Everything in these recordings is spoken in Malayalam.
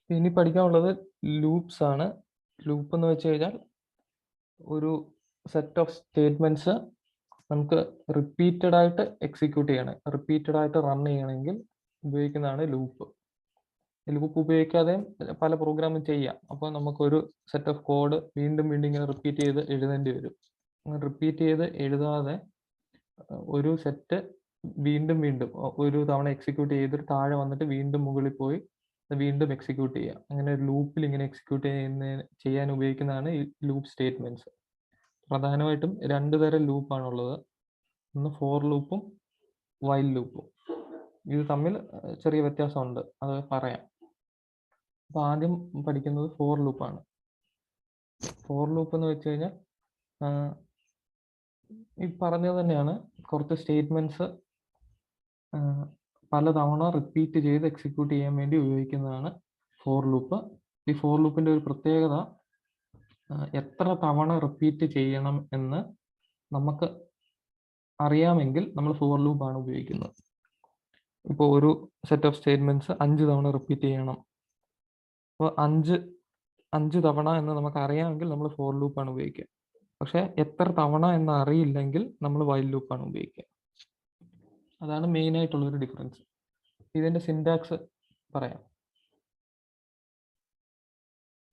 ഇനി പഠിക്കാനുള്ളത് ലൂപ്സ് ആണ്. ലൂപ്പ് എന്ന് വെച്ച് കഴിഞ്ഞാൽ ഒരു സെറ്റ് ഓഫ് സ്റ്റേറ്റ്മെന്റ്സ് നമുക്ക് റിപ്പീറ്റഡ് ആയിട്ട് എക്സിക്യൂട്ട് ചെയ്യണം, റിപ്പീറ്റഡ് ആയിട്ട് റൺ ചെയ്യണമെങ്കിൽ ഉപയോഗിക്കുന്നതാണ് ലൂപ്പ്. ലൂപ്പ് ഉപയോഗിക്കാതെ പല പ്രോഗ്രാമും ചെയ്യാം. അപ്പോൾ നമുക്കൊരു സെറ്റ് ഓഫ് കോഡ് വീണ്ടും വീണ്ടും ഇങ്ങനെ റിപ്പീറ്റ് ചെയ്ത് എഴുതേണ്ടി വരും. റിപ്പീറ്റ് ചെയ്ത് എഴുതാതെ ഒരു സെറ്റ് വീണ്ടും വീണ്ടും ഒരു തവണ എക്സിക്യൂട്ട് ചെയ്തിട്ട് താഴെ വന്നിട്ട് വീണ്ടും മുകളിൽ പോയി വീണ്ടും എക്സിക്യൂട്ട് ചെയ്യുക. അങ്ങനെ ഒരു ലൂപ്പിൽ ഇങ്ങനെ എക്സിക്യൂട്ട് ചെയ്യാൻ ഉപയോഗിക്കുന്നതാണ് ഈ ലൂപ്പ് സ്റ്റേറ്റ്മെന്റ്സ്. പ്രധാനമായിട്ടും 2 തരം ലൂപ്പാണുള്ളത്. ഒന്ന് ഫോർ ലൂപ്പും വൈൽ ലൂപ്പും. ഇത് തമ്മിൽ ചെറിയ വ്യത്യാസമുണ്ട്, അത് പറയാം. അപ്പൊ ആദ്യം പഠിക്കുന്നത് ഫോർ ലൂപ്പാണ്. ഫോർ ലൂപ്പ് എന്ന് വെച്ച് കഴിഞ്ഞാൽ ഈ പറഞ്ഞത് തന്നെയാണ്, കുറച്ച് സ്റ്റേറ്റ്മെന്റ്സ് പലതവണ റിപ്പീറ്റ് ചെയ്ത് എക്സിക്യൂട്ട് ചെയ്യാൻ വേണ്ടി ഉപയോഗിക്കുന്നതാണ് ഫോർ ലൂപ്പ്. ഈ ഫോർ ലൂപ്പിന്റെ ഒരു പ്രത്യേകത, എത്ര തവണ റിപ്പീറ്റ് ചെയ്യണം എന്ന് നമുക്ക് അറിയാമെങ്കിൽ നമ്മൾ ഫോർ ലൂപ്പാണ് ഉപയോഗിക്കുന്നത്. ഇപ്പോൾ ഒരു സെറ്റ് ഓഫ് സ്റ്റേറ്റ്മെന്റ്സ് 5 തവണ റിപ്പീറ്റ് ചെയ്യണം. അപ്പോൾ 5 തവണ എന്ന് നമുക്ക് അറിയാമെങ്കിൽ നമ്മൾ ഫോർ ലൂപ്പാണ് ഉപയോഗിക്കുക. പക്ഷെ എത്ര തവണ എന്ന് അറിയില്ലെങ്കിൽ നമ്മൾ വൈൽ ലൂപ്പാണ് ഉപയോഗിക്കുക. അതാണ് മെയിൻ ആയിട്ടുള്ളൊരു ഡിഫറൻസ്. ഇതിന്റെ സിൻടാക്സ് പറയാം.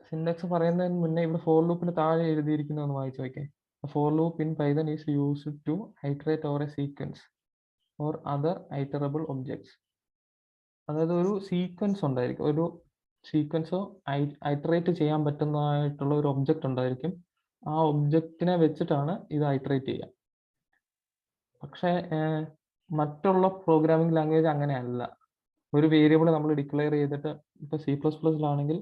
സിൻടാക്സ് പറയുന്നതിന് മുന്നേ ഇവിടെ ഫോർ ലൂപ്പിന് താഴെ എഴുതിയിരിക്കുന്നതെന്ന് വായിച്ചു നോക്കേ. For loop in Python is used to iterate over a sequence or other iterable objects. അതായത് ഒരു സീക്വൻസ് ഉണ്ടായിരിക്കും, ഒരു സീക്വൻസോ ഐറ്ററേറ്റ് ചെയ്യാൻ പറ്റുന്നതായിട്ടുള്ള ഒരു ഒബ്ജക്റ്റ് ഉണ്ടായിരിക്കും. ആ ഒബ്ജക്റ്റിനെ വെച്ചിട്ടാണ് ഇത് ഐറ്ററേറ്റ് ചെയ്യുക. പക്ഷേ മറ്റുള്ള പ്രോഗ്രാമിംഗ് ലാംഗ്വേജ് അങ്ങനെയല്ല. ഒരു വേരിയബിൾ നമ്മൾ ഡിക്ലെയർ ചെയ്തിട്ട്, ഇപ്പൊ C++ലാണെങ്കിൽ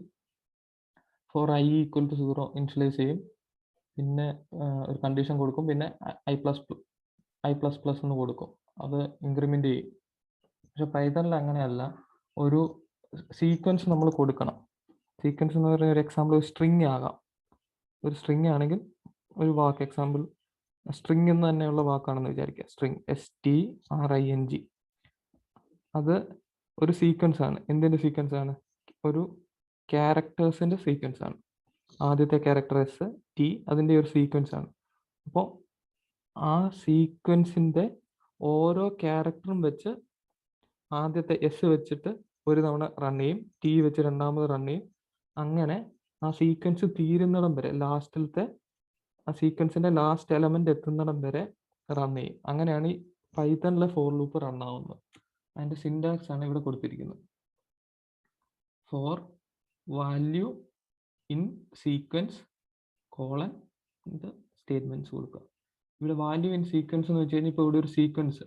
for i equal to 0 initialise ചെയ്യും, പിന്നെ ഒരു കണ്ടീഷൻ കൊടുക്കും, പിന്നെ i++ എന്ന് കൊടുക്കും, അത് ഇൻക്രിമെന്റ് ചെയ്യും. പക്ഷെ പൈത്തണിൽ അങ്ങനെയല്ല. ഒരു സീക്വൻസ് നമ്മൾ കൊടുക്കണം. സീക്വൻസ് എന്ന് പറയുന്ന ഒരു എക്സാമ്പിൾ ഒരു സ്ട്രിങ് ആകാം. ഒരു സ്ട്രിങ് ആണെങ്കിൽ ഒരു വാക്ക്, എക്സാമ്പിൾ സ്ട്രിങ് എന്ന് തന്നെയുള്ള വാക്കാണെന്ന് വിചാരിക്കുക, സ്ട്രിങ് string. അത് ഒരു സീക്വൻസ് ആണ്. എന്തിന്റെ സീക്വൻസ് ആണ്? ഒരു ക്യാരക്ടേഴ്സിന്റെ സീക്വൻസ് ആണ്. ആദ്യത്തെ ക്യാരക്ടർ t, അതിന്റെ ഒരു സീക്വൻസ് ആണ്. അപ്പോൾ ആ സീക്വൻസിന്റെ ഓരോ ക്യാരക്ടറും വെച്ച് ആദ്യത്തെ s വെച്ചിട്ട് ഒരു തവണ റൺ ചെയ്യും, t വെച്ച് രണ്ടാമത് റൺ ചെയ്യും. അങ്ങനെ ആ സീക്വൻസ് തീരുന്നിടം വരെ, ലാസ്റ്റിലത്തെ ആ സീക്വൻസിന്റെ ലാസ്റ്റ് എലമെന്റ് എത്തുന്നിടം വരെ റൺ ചെയ്യും. അങ്ങനെയാണ് ഈ പൈത്തണിലെ ഫോർ ലൂപ്പ് റൺ ആവുന്നത്. അതിന്റെ സിൻടാക്സ് ആണ് ഇവിടെ കൊടുത്തിരിക്കുന്നത്. For value in sequence colon statements കൊടുക്കുക. ഇവിടെ വാല്യൂ ഇൻ സീക്വൻസ് എന്ന് വെച്ച് കഴിഞ്ഞാൽ ഇപ്പോൾ ഇവിടെ ഒരു സീക്വൻസ്,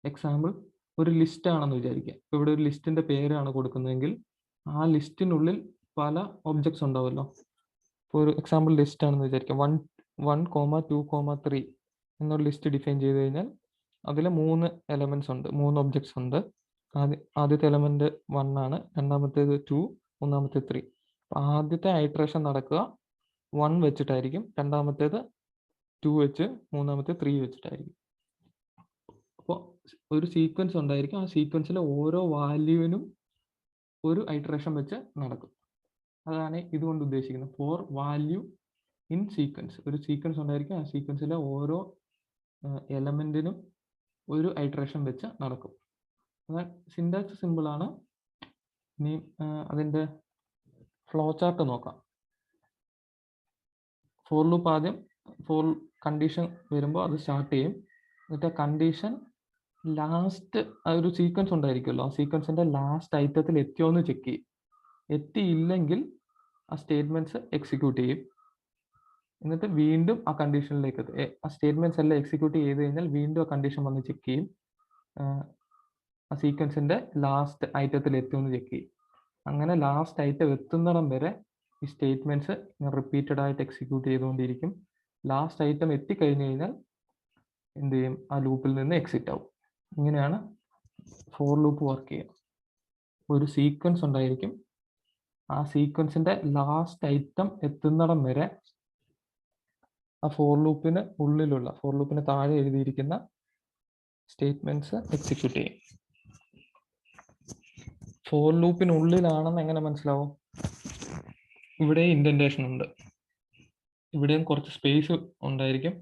എക്സാമ്പിൾ ഒരു ലിസ്റ്റ് ആണെന്ന് വിചാരിക്കുക. ഇപ്പോൾ ഇവിടെ ഒരു ലിസ്റ്റിന്റെ പേരാണ് കൊടുക്കുന്നതെങ്കിൽ ആ ലിസ്റ്റിനുള്ളിൽ പല ഒബ്ജക്ട്സ് ഉണ്ടാവുമല്ലോ. ഇപ്പോൾ ഒരു എക്സാമ്പിൾ ലിസ്റ്റ് ആണെന്ന് വിചാരിക്കുക. 1, 2, 3 എന്നൊരു ലിസ്റ്റ് ഡിഫൈൻ ചെയ്ത് കഴിഞ്ഞാൽ അതിൽ 3 എലമെന്റ്സ് ഉണ്ട്, 3 ഒബ്ജക്ട്സ് ഉണ്ട്. ആദ്യത്തെ എലമെന്റ് 1 ആണ്, രണ്ടാമത്തേത് 2, മൂന്നാമത്തെ 3. ആദ്യത്തെ ഐറ്ററേഷൻ നടക്കുക 1 വെച്ചിട്ടായിരിക്കും, രണ്ടാമത്തേത് 2 വെച്ച്, മൂന്നാമത്തെ 3 വെച്ചിട്ടായിരിക്കും. അപ്പോൾ ഒരു സീക്വൻസ് ഉണ്ടായിരിക്കും, ആ സീക്വൻസിലെ ഓരോ വാല്യൂവിനും ഒരു ഐറ്ററേഷൻ വെച്ച് നടക്കും. അതാണ് ഇതുകൊണ്ട് ഉദ്ദേശിക്കുന്നത്. ഫോർ വാല്യൂ ഇൻ സീക്വൻസ്, ഒരു സീക്വൻസ് ഉണ്ടായിരിക്കും, ആ സീക്വൻസിലെ ഓരോ എലമെന്റിനും ഒരു ഐറ്ററേഷൻ വെച്ച് നടക്കും. സിൻടാക്സ് സിമ്പിൾ ആണ്. ഇനി അതിന്റെ ഫ്ലോ ചാർട്ട് നോക്കാം. ഫോർ ലൂപ്പ് ആദ്യം ഫോർ കണ്ടീഷൻ വരുമ്പോൾ അത് സ്റ്റാർട്ട് ചെയ്യും. എന്നിട്ട് കണ്ടീഷൻ ലാസ്റ്റ്, ഒരു സീക്വൻസ് ഉണ്ടായിരിക്കുമല്ലോ, ആ സീക്വൻസിന്റെ ലാസ്റ്റ് ഐറ്റത്തിൽ എത്തിയോ എന്ന് ചെക്ക് ചെയ്യും. എത്തിയില്ലെങ്കിൽ ആ സ്റ്റേറ്റ്മെന്റ്സ് എക്സിക്യൂട്ട് ചെയ്യും. എന്നിട്ട് വീണ്ടും ആ കണ്ടീഷനിലേക്ക് എത്തും. ആ സ്റ്റേറ്റ്മെന്റ്സ് എല്ലാം എക്സിക്യൂട്ട് ചെയ്ത് കഴിഞ്ഞാൽ വീണ്ടും ആ കണ്ടീഷൻ വന്ന് ചെക്ക് ചെയ്യും. ആ സീക്വൻസിന്റെ ലാസ്റ്റ് ഐറ്റത്തിൽ എത്തുമെന്ന് ചെക്ക് ചെയ്യും. അങ്ങനെ ലാസ്റ്റ് ഐറ്റം എത്തുന്നിടം വരെ ഈ സ്റ്റേറ്റ്മെന്റ്സ് റിപ്പീറ്റഡ് ആയിട്ട് എക്സിക്യൂട്ട് ചെയ്തുകൊണ്ടിരിക്കും. ലാസ്റ്റ് ഐറ്റം എത്തിക്കഴിഞ്ഞു കഴിഞ്ഞാൽ എന്ത് ചെയ്യും? ആ ലൂപ്പിൽ നിന്ന് എക്സിറ്റ് ആവും. ഇങ്ങനെയാണ് ഫോർ ലൂപ്പ് വർക്ക് ചെയ്യുക. ഒരു സീക്വൻസ് ഉണ്ടായിരിക്കും, ആ സീക്വൻസിന്റെ ലാസ്റ്റ് ഐറ്റം എത്തുന്നിടം വരെ ആ ഫോർ ലൂപ്പിന് ഉള്ളിലുള്ള, ഫോർ ലൂപ്പിന് താഴെ എഴുതിയിരിക്കുന്ന സ്റ്റേറ്റ്മെന്റ്സ് എക്സിക്യൂട്ട് ചെയ്യും. ഫോർ ലൂപ്പിനുള്ളിലാണെന്ന് എങ്ങനെ മനസ്സിലാവും? ഇവിടെ ഇൻഡന്റേഷൻ ഉണ്ട്, ഇവിടെയും കുറച്ച് സ്പേസ് ഉണ്ടായിരിക്കും.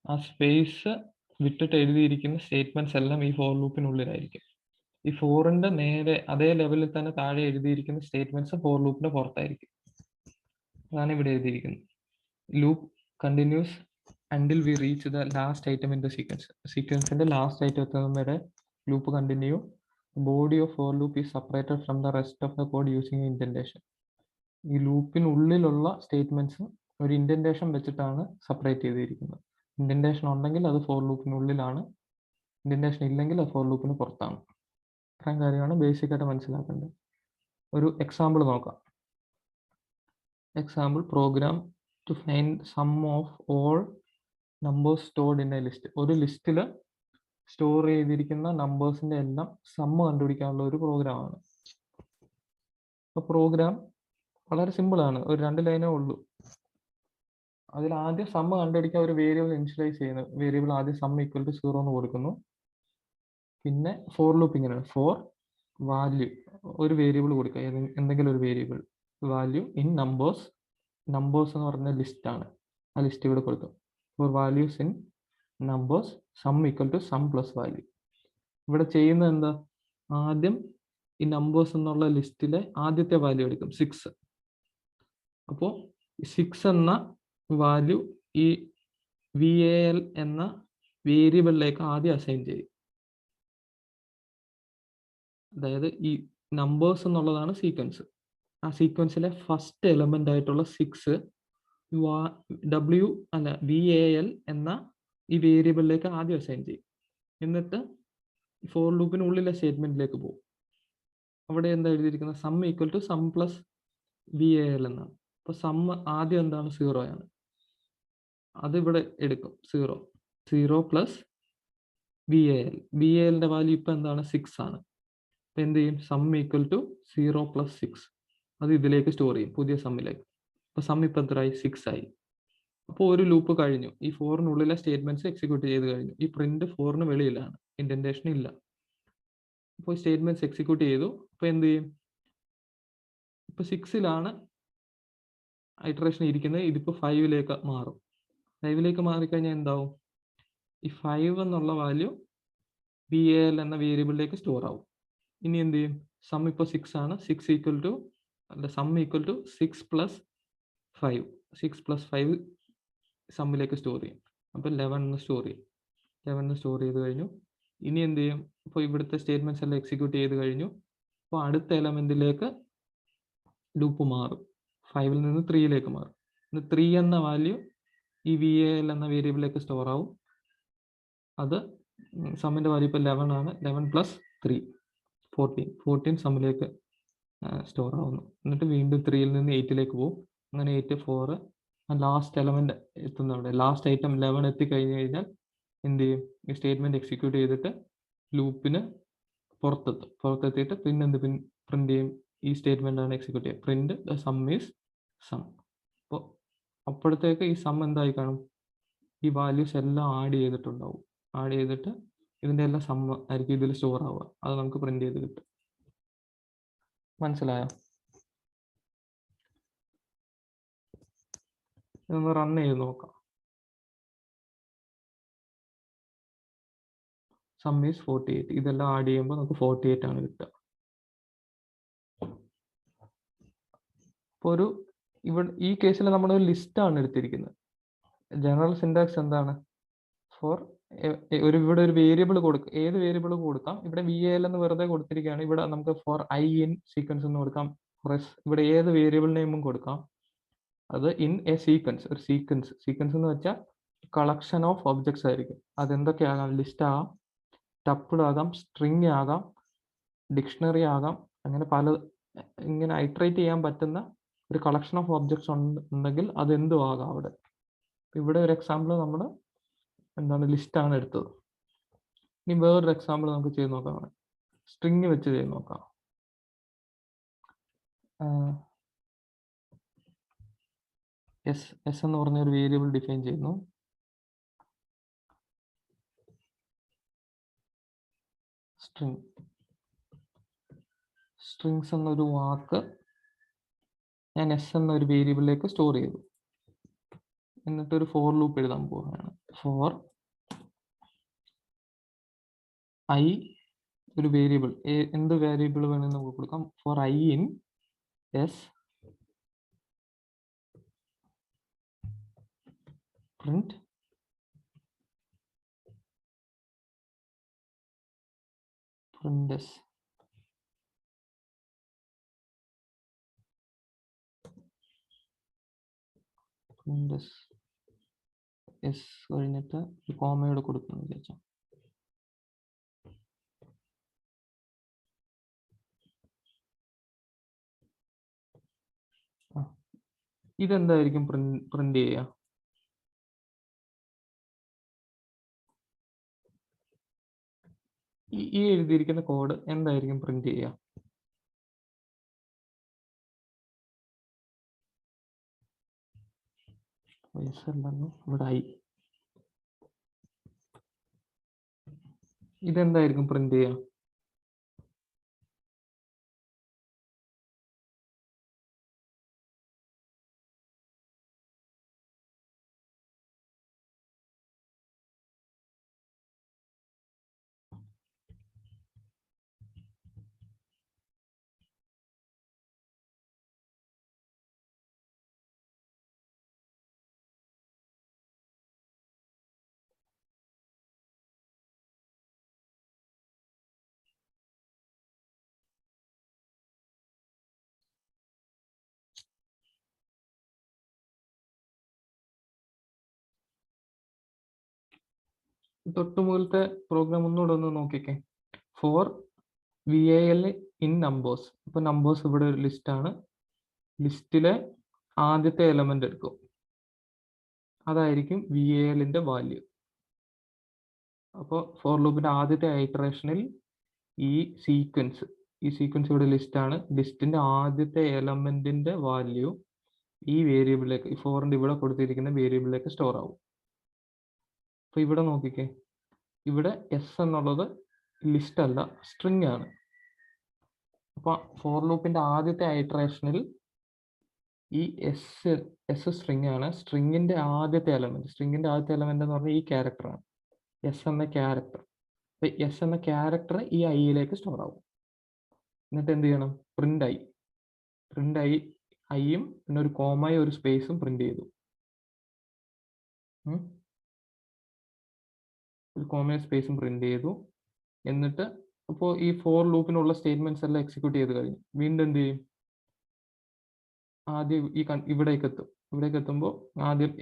ആ സ്പേസ് വിട്ടിട്ട് എഴുതിയിരിക്കുന്ന സ്റ്റേറ്റ്മെന്റ്സ് എല്ലാം ഈ ഫോർ ലൂപ്പിനുള്ളിലായിരിക്കും. ഈ ഫോറിന്റെ നേരെ അതേ ലെവലിൽ തന്നെ താഴെ എഴുതിയിരിക്കുന്ന സ്റ്റേറ്റ്മെന്റ്സ് ഫോർ ലൂപ്പിന് പുറത്തായിരിക്കും. അതാണ് ഇവിടെ എഴുതിയിരിക്കുന്നത്. Loop continues until we reach the last item in the sequence. സീക്വൻസിന്റെ ലാസ്റ്റ് ഐറ്റം എത്തുന്ന വരെ loop continue. Body of for loop is separated from the rest of the code using indentation. ഈ ലൂപ്പിനുള്ളിലുള്ള സ്റ്റേറ്റ്മെന്റ്സ് ഒരു ഇൻഡന്റേഷൻ വെച്ചിട്ടാണ് സെപ്പറേറ്റ് ചെയ്തിരിക്കുന്നത്. ഇൻഡന്റേഷൻ ഉണ്ടെങ്കിൽ അത് ഫോർ ലൂപ്പിനുള്ളിലാണ്, ഇൻഡന്റേഷൻ ഇല്ലെങ്കിൽ അത് ഫോർ ലൂപ്പിന് പുറത്താണ്. ഇത്രയും കാര്യമാണ് ബേസിക് ആയിട്ട് മനസ്സിലാക്കേണ്ടത്. ഒരു എക്സാമ്പിൾ നോക്കാം. Example program to find sum of all numbers stored in a list. ഒരു ലിസ്റ്റിൽ സ്റ്റോർ ചെയ്തിരിക്കുന്ന നമ്പേഴ്സിന്റെ എല്ലാം സമ്മ് കണ്ടുപിടിക്കാനുള്ള ഒരു പ്രോഗ്രാമാണ്. അപ്പോൾ പ്രോഗ്രാം വളരെ സിമ്പിൾ ആണ്, ഒരു 2 ലൈനേ ഉള്ളൂ. അതിൽ ആദ്യം സമ്മ് കണ്ടുപിടിക്കാൻ ഒരു വേരിയബിൾ ഇനിഷ്യലൈസ് ചെയ്യുന്നു. വേരിയബിൾ ആദ്യം സം ഈക്വൽ ടു 0 എന്ന് കൊടുക്കുന്നു. പിന്നെ ഫോർ ലൂപ്പ് ഇങ്ങനെയാണ്, ഫോർ വാല്യൂ ഒരു വേരിയബിൾ കൊടുക്കുക, എന്തെങ്കിലും ഒരു variable value in numbers. Numbers എന്ന് പറഞ്ഞ ലിസ്റ്റ് ആണ്, ആ ലിസ്റ്റ് ഇവിടെ കൊടുക്കും. For values in numbers sum equal to sum plus value. ഇവിടെ ചെയ്യുന്നത് എന്താ, ആദ്യം ഈ നമ്പേഴ്സ് എന്നുള്ള ലിസ്റ്റിലെ ആദ്യത്തെ വാല്യൂ എടുക്കും 6. അപ്പോൾ 6 എന്ന വാല്യൂ ഈ VAL എന്ന വേരിയബിളിലേക്ക് ആദ്യം അസൈൻ ചെയ്യും. അതായത് ഈ നമ്പേഴ്സ് എന്നുള്ളതാണ് സീക്വൻസ്. ആ സീക്വൻസിലെ ഫസ്റ്റ് എലമെന്റ് ആയിട്ടുള്ള 6 VAL എന്ന ഈ വേരിയബിളിലേക്ക് ആദ്യം അസൈൻ ചെയ്യും. എന്നിട്ട് ഫോർ ലൂപ്പിനുള്ളിലെ സ്റ്റേറ്റ്മെന്റിലേക്ക് പോകും. അവിടെ എന്താ എഴുതിയിരിക്കുന്നത്, sum equal to sum plus VAL എന്നാണ്. അപ്പൊ സം ആദ്യം എന്താണ്, 0 ആണ്. അത് ഇവിടെ എടുക്കും 0 പ്ലസ് VALന്റെ വാല്യൂ ഇപ്പൊ എന്താണ്, 6 ആണ്. അപ്പൊ എന്ത് ചെയ്യും, സം ഈക്വൽ ടു 0 പ്ലസ് 6 അത് ഇതിലേക്ക് സ്റ്റോർ ചെയ്യും, പുതിയ സമ്മിലേക്ക്. അപ്പൊ സം ഇപ്പൊ എത്രയായി, 6 ആയി. അപ്പോൾ ഒരു ലൂപ്പ് കഴിഞ്ഞു, ഈ ഫോറിനുള്ളിലെ സ്റ്റേറ്റ്മെന്റ്സ് എക്സിക്യൂട്ട് ചെയ്ത് കഴിഞ്ഞു. ഈ പ്രിന്റ് ഫോറിന് വെളിയിലാണ്, ഇൻഡന്റേഷൻ ഇല്ല. അപ്പോൾ സ്റ്റേറ്റ്മെന്റ്സ് എക്സിക്യൂട്ട് ചെയ്തു. അപ്പൊ എന്ത് ചെയ്യും, ഇപ്പൊ 6ലാണ് ഇറ്ററേഷൻ ഇരിക്കുന്നത്, ഇതിപ്പോ 5ലേക്ക് മാറും. 5ലേക്ക് മാറിക്കഴിഞ്ഞാൽ എന്താവും, ഈ 5 എന്നുള്ള വാല്യൂ VAL എന്ന വേരിയബിളിലേക്ക് സ്റ്റോർ ആവും. ഇനി എന്ത് ചെയ്യും, സം ഇപ്പോൾ 6 ആണ്, 6 equal to sum equal to 6 plus 5. 6 plus 5 സമ്മിലേക്ക് സ്റ്റോർ ചെയ്യും. അപ്പോൾ 11 സ്റ്റോർ ചെയ്യും. 11 സ്റ്റോർ ചെയ്ത് കഴിഞ്ഞു. ഇനി എന്ത് ചെയ്യും, ഇപ്പോൾ ഇവിടുത്തെ സ്റ്റേറ്റ്മെന്റ്സ് എല്ലാം എക്സിക്യൂട്ട് ചെയ്ത് കഴിഞ്ഞു. അപ്പോൾ അടുത്ത എലമെന്റിലേക്ക് ലൂപ്പ് മാറും, 5ൽ നിന്ന് 3ലേക്ക് മാറും. 3 എന്ന വാല്യൂ ഈ VAL എന്ന വേരിയബിളിലേക്ക് സ്റ്റോർ ആവും. അത് സമ്മിന്റെ വാല്യൂ ഇപ്പോൾ 11 ആണ്. 11 പ്ലസ് 3 14 സമ്മിലേക്ക് സ്റ്റോർ ആവുന്നു. എന്നിട്ട് വീണ്ടും 3ൽ നിന്ന് 8ലേക്ക് പോകും. അങ്ങനെ 8 4 ലാസ്റ്റ് എലമെന്റ് എത്തുന്നവിടെ, ലാസ്റ്റ് ഐറ്റം 11 എത്തിക്കഴിഞ്ഞ് കഴിഞ്ഞാൽ എന്ത് ചെയ്യും, ഈ സ്റ്റേറ്റ്മെന്റ് എക്സിക്യൂട്ട് ചെയ്തിട്ട് ലൂപ്പിന് പുറത്തെത്തിയിട്ട് പിന്നെ എന്ത് പ്രിന്റ് ചെയ്യും, ഈ സ്റ്റേറ്റ്മെന്റ് ആണ് എക്സിക്യൂട്ട് ചെയ്യുക, print the sum is sum. അപ്പോൾ അപ്പോഴത്തേക്ക് ഈ സം എന്തായി കാണും, ഈ വാല്യൂസ് എല്ലാം ആഡ് ചെയ്തിട്ടുണ്ടാവും. ആഡ് ചെയ്തിട്ട് ഇതിന്റെ എല്ലാം സം ആയിരിക്കും ഇതിൽ സ്റ്റോർ ആവുക. അത് നമുക്ക് പ്രിന്റ് ചെയ്ത് കിട്ടും. മനസ്സിലായോ? ഇതൊന്ന് റൺ ചെയ്ത് നോക്കാം. Some is 48. ഇതെല്ലാം ആഡ് ചെയ്യുമ്പോൾ നമുക്ക് 48 ആണ് കിട്ടുക. ഇപ്പോൾ ഈ കേസിൽ നമ്മൾ ഒരു ലിസ്റ്റ് ആണ് എടുത്തിരിക്കുന്നത്. ജനറൽ സിന്റാക്സ് എന്താണ്, ഫോർ ഇവിടെ ഒരു വേരിയബിൾ കൊടുക്കുക, ഏത് വേരിയബിൾ കൊടുക്കാം. ഇവിടെ VAL എന്ന് വെറുതെ കൊടുത്തിരിക്കുകയാണ്. ഇവിടെ നമുക്ക് ഫോർ I ഇൻ സീക്വൻസ് എന്ന് കൊടുക്കാം. ഇവിടെ ഏത് വേരിയബിൾ നെയിമും കൊടുക്കാം. അത് ഇൻ എ സീക്വൻസ്, ഒരു സീക്വൻസ് എന്ന് വെച്ചാൽ കളക്ഷൻ ഓഫ് ഒബ്ജക്ട്സ് ആയിരിക്കും. അതെന്തൊക്കെയാകാം, ലിസ്റ്റ് ആകാം, ടപ്പിൾ ആകാം, സ്ട്രിങ് ആകാം, ഡിക്ഷണറി ആകാം. അങ്ങനെ ഇങ്ങനെ ഐട്രേറ്റ് ചെയ്യാൻ പറ്റുന്ന ഒരു കളക്ഷൻ ഓഫ് ഒബ്ജക്ട്സ് ഉണ്ടെങ്കിൽ അത് എന്തും ആകാം അവിടെ. ഇവിടെ ഒരു എക്സാമ്പിൾ നമ്മൾ എന്താണ്, ലിസ്റ്റ് ആണ് എടുത്തത്. ഇനി വേറൊരു എക്സാമ്പിൾ നമുക്ക് ചെയ്ത് നോക്കാം. സ്ട്രിങ് വെച്ച് ചെയ്ത് നോക്കാം. എസ് എന്ന് പറഞ്ഞ ഒരു വേരിയബിൾ ഡിഫൈൻ ചെയ്യുന്നു. സ്ട്രിങ്സ് എന്നൊരു വാക്ക് ഞാൻ എസ് എന്ന ഒരു വേരിയബിളിലേക്ക് സ്റ്റോർ ചെയ്തു. എന്നിട്ട് ഒരു ഫോർ ലൂപ്പ് എഴുതാൻ പോവുകയാണ്. ഫോർ ഐ, ഒരു വേരിയബിൾ, എന്ത് വേരിയബിൾ വേണമെന്ന് നമുക്ക് കൊടുക്കാം. For i in s print s. s കഴിഞ്ഞിട്ട് ഒരു കോമയോട് കൊടുക്കുന്നു വിചാരിച്ചു. ഇതെന്തായിരിക്കും പ്രിന്റ് ചെയ്യുക? ഈ എഴുതിയിരിക്കുന്ന കോഡ് എന്തായിരിക്കും പ്രിന്റ് ചെയ്യുക? ഇവിടെ ഐ, ഇതെന്തായിരിക്കും പ്രിന്റ് ചെയ്യുക? തൊട്ട് മുകളിലത്തെ പ്രോഗ്രാം ഒന്നുകൂടെ ഒന്ന് നോക്കിക്കേ. For VAL in numbers. ഇപ്പൊ നമ്പേഴ്സ് ഇവിടെ ഒരു ലിസ്റ്റ് ആണ്. ലിസ്റ്റിലെ ആദ്യത്തെ എലമെന്റ് എടുക്കും, അതായിരിക്കും VALന്റെ വാല്യൂ. അപ്പോൾ ഫോർ ലൂപ്പിന്റെ ആദ്യത്തെ ഐറ്ററേഷനിൽ ഈ സീക്വൻസ് ഇവിടെ ലിസ്റ്റ് ആണ്. ലിസ്റ്റിന്റെ ആദ്യത്തെ എലമെന്റിന്റെ വാല്യൂ ഈ വേരിയബിളിലേക്ക്, ഈ ഫോറിന്റെ ഇവിടെ കൊടുത്തിരിക്കുന്ന വേരിയബിളിലേക്ക് സ്റ്റോർ ആവും. അപ്പൊ ഇവിടെ നോക്കിക്കേ, ഇവിടെ എസ് എന്നുള്ളത് ലിസ്റ്റ് അല്ല, സ്ട്രിങ് ആണ്. അപ്പൊ ഫോർ ലൂപ്പിന്റെ ആദ്യത്തെ ഐറ്ററേഷനിൽ ഈ എസ് സ്ട്രിങ് ആണ്. സ്ട്രിങ്ങിന്റെ ആദ്യത്തെ എലമെന്റ് എന്ന് പറഞ്ഞാൽ ഈ ക്യാരക്ടറാണ്, എസ് എന്ന ക്യാരക്ടർ. അപ്പൊ എസ് എന്ന ക്യാരക്ടർ ഈ ഐയിലേക്ക് സ്റ്റോർ ആവും. എന്നിട്ട് എന്ത് ചെയ്യണം? പ്രിന്റ് ഐയും പിന്നെ ഒരു കോമയും ഒരു സ്പേസും പ്രിന്റ് ചെയ്തു. ഒരു കോമയും സ്പേസും പ്രിന്റ് ചെയ്തു. എന്നിട്ട് അപ്പോൾ ഈ ഫോർ ലൂപ്പിനുള്ള സ്റ്റേറ്റ്മെന്റ്സ് എല്ലാം എക്സിക്യൂട്ട് ചെയ്ത് കഴിഞ്ഞു. വീണ്ടും എന്ത് ചെയ്യും? ആദ്യം ഇവിടേക്ക് എത്തുമ്പോൾ ആദ്യം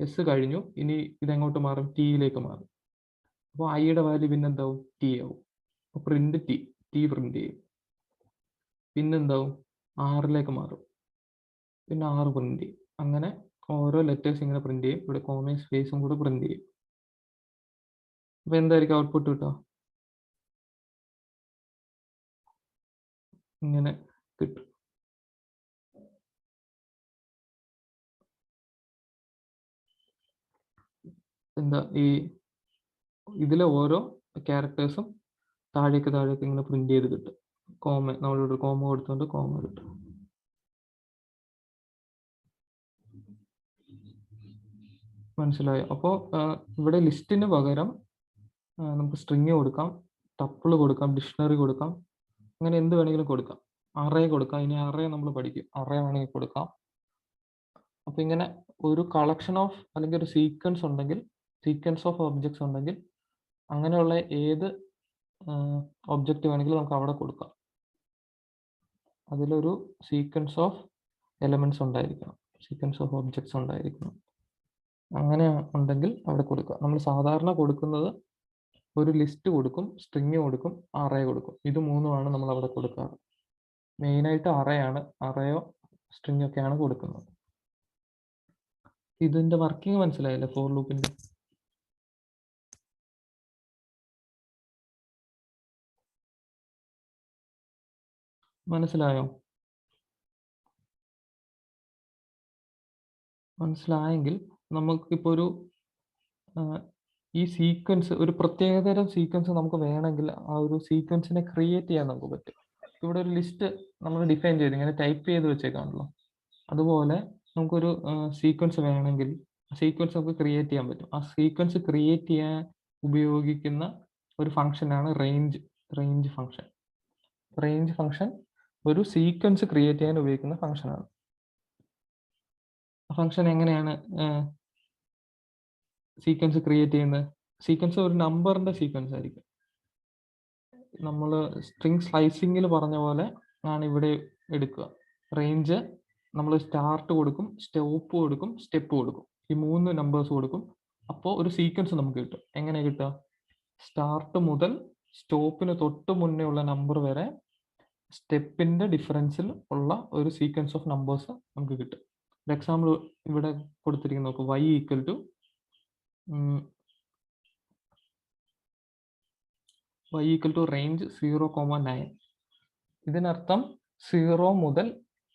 എസ് കഴിഞ്ഞു. ഇനി ഇതെങ്ങോട്ട് മാറും? ടിയിലേക്ക് മാറും. അപ്പോൾ ഐയുടെ വാല്യൂ പിന്നെ എന്താവും? ടി ആവും. അപ്പോൾ പ്രിന്റ് ടി പ്രിന്റ് ചെയ്യും. പിന്നെന്താവും? ആറിലേക്ക് മാറും. പിന്നെ 6 പ്രിന്റ് ചെയ്യും. അങ്ങനെ ഓരോ ലെറ്റേഴ്സ് ഇങ്ങനെ പ്രിന്റ് ചെയ്യും. ഇവിടെ കോമയും സ്പേസും കൂടെ പ്രിന്റ് ചെയ്യും. അപ്പൊ എന്തായിരിക്കും ഔട്ട്പുട്ട് കിട്ടുക? ഇങ്ങനെ കിട്ടും. എന്താ ഈ ഇതിലെ ഓരോ ക്യാരക്ടേഴ്സും താഴേക്ക് ഇങ്ങനെ പ്രിന്റ് ചെയ്ത് കിട്ടും. നമ്മളിവിടെ കോമ കൊടുത്തുകൊണ്ട് കോമ കിട്ടും. മനസ്സിലായോ? അപ്പോൾ ഇവിടെ ലിസ്റ്റിന് പകരം നമുക്ക് സ്ട്രിങ് കൊടുക്കാം, ടപ്പിൾ കൊടുക്കാം, ഡിക്ഷണറി കൊടുക്കാം, അങ്ങനെ എന്ത് വേണമെങ്കിലും കൊടുക്കാം. അറേ കൊടുക്കാം. ഇനി അറേ നമ്മൾ പഠിക്കും. അറേ വേണമെങ്കിൽ കൊടുക്കാം. അപ്പൊ ഇങ്ങനെ ഒരു കളക്ഷൻ ഓഫ് അല്ലെങ്കിൽ ഒരു സീക്വൻസ് ഓഫ് ഒബ്ജക്ട്സ് ഉണ്ടെങ്കിൽ അങ്ങനെയുള്ള ഏത് ഒബ്ജക്റ്റ് വേണമെങ്കിലും നമുക്ക് അവിടെ കൊടുക്കാം. അതിലൊരു സീക്വൻസ് ഓഫ് എലമെന്റ്സ് ഉണ്ടായിരിക്കണം, സീക്വൻസ് ഓഫ് ഒബ്ജക്ട്സ് ഉണ്ടായിരിക്കണം. അങ്ങനെ ഉണ്ടെങ്കിൽ അവിടെ കൊടുക്കുക. നമ്മൾ സാധാരണ കൊടുക്കുന്നത് ഒരു ലിസ്റ്റ് കൊടുക്കും, സ്ട്രിങ് കൊടുക്കും, അറേ കൊടുക്കും. ഇത് മൂന്നുമാണ് നമ്മൾ അവിടെ കൊടുക്കാറ്. മെയിനായിട്ട് അറേയോ സ്ട്രിങ് ഒക്കെയാണ് കൊടുക്കുന്നത്. ഇതിന്റെ വർക്കിംഗ് മനസ്സിലായില്ലേ? ഫോർ ലൂപ്പിന്റെ മനസ്സിലായോ? മനസ്സിലായെങ്കിൽ നമുക്കിപ്പോൾ ഈ സീക്വൻസ്, ഒരു പ്രത്യേകതരം സീക്വൻസ് നമുക്ക് വേണമെങ്കിൽ ആ ഒരു സീക്വൻസിനെ ക്രിയേറ്റ് ചെയ്യാൻ നമുക്ക് പറ്റും. ഇവിടെ ഒരു ലിസ്റ്റ് നമ്മൾ ഡിഫൈൻ ചെയ്ത് ഇങ്ങനെ ടൈപ്പ് ചെയ്ത് വെച്ചേക്കാണല്ലോ. അതുപോലെ നമുക്കൊരു സീക്വൻസ് വേണമെങ്കിൽ സീക്വൻസ് നമുക്ക് ക്രിയേറ്റ് ചെയ്യാൻ പറ്റും. ആ സീക്വൻസ് ക്രിയേറ്റ് ചെയ്യാൻ ഉപയോഗിക്കുന്ന ഒരു ഫംഗ്ഷനാണ് റേഞ്ച് ഫംഗ്ഷൻ. റേഞ്ച് ഫംഗ്ഷൻ ഒരു സീക്വൻസ് ക്രിയേറ്റ് ചെയ്യാൻ ഉപയോഗിക്കുന്ന ഫംഗ്ഷനാണ്. ഫംഗ്ഷൻ എങ്ങനെയാണ് സീക്വൻസ് ക്രിയേറ്റ് ചെയ്യുന്നത്? സീക്വൻസ് ഒരു നമ്പറിന്റെ സീക്വൻസ് ആയിരിക്കും. നമ്മൾ സ്ട്രിംഗ് സ്ലൈസിങ്ങിൽ പറഞ്ഞ പോലെ ആണ് ഇവിടെ എടുക്കുക. റേഞ്ച് നമ്മൾ സ്റ്റാർട്ട് കൊടുക്കും, സ്റ്റോപ്പ് കൊടുക്കും, സ്റ്റെപ്പ് കൊടുക്കും. ഈ 3 നമ്പേഴ്സ് കൊടുക്കും. അപ്പോൾ ഒരു സീക്വൻസ് നമുക്ക് കിട്ടും. എങ്ങനെ കിട്ടുക? സ്റ്റാർട്ട് മുതൽ സ്റ്റോപ്പിന് തൊട്ട് മുന്നേ ഉള്ള നമ്പർ വരെ സ്റ്റെപ്പിന്റെ ഡിഫറൻസിൽ ഉള്ള ഒരു സീക്വൻസ് ഓഫ് നമ്പേഴ്സ് നമുക്ക് കിട്ടും. ഒരു എക്സാമ്പിൾ ഇവിടെ കൊടുത്തിരിക്കുന്ന നോക്കും. y equal to range 0,9. ഇതിനർത്ഥം 0 മുതൽ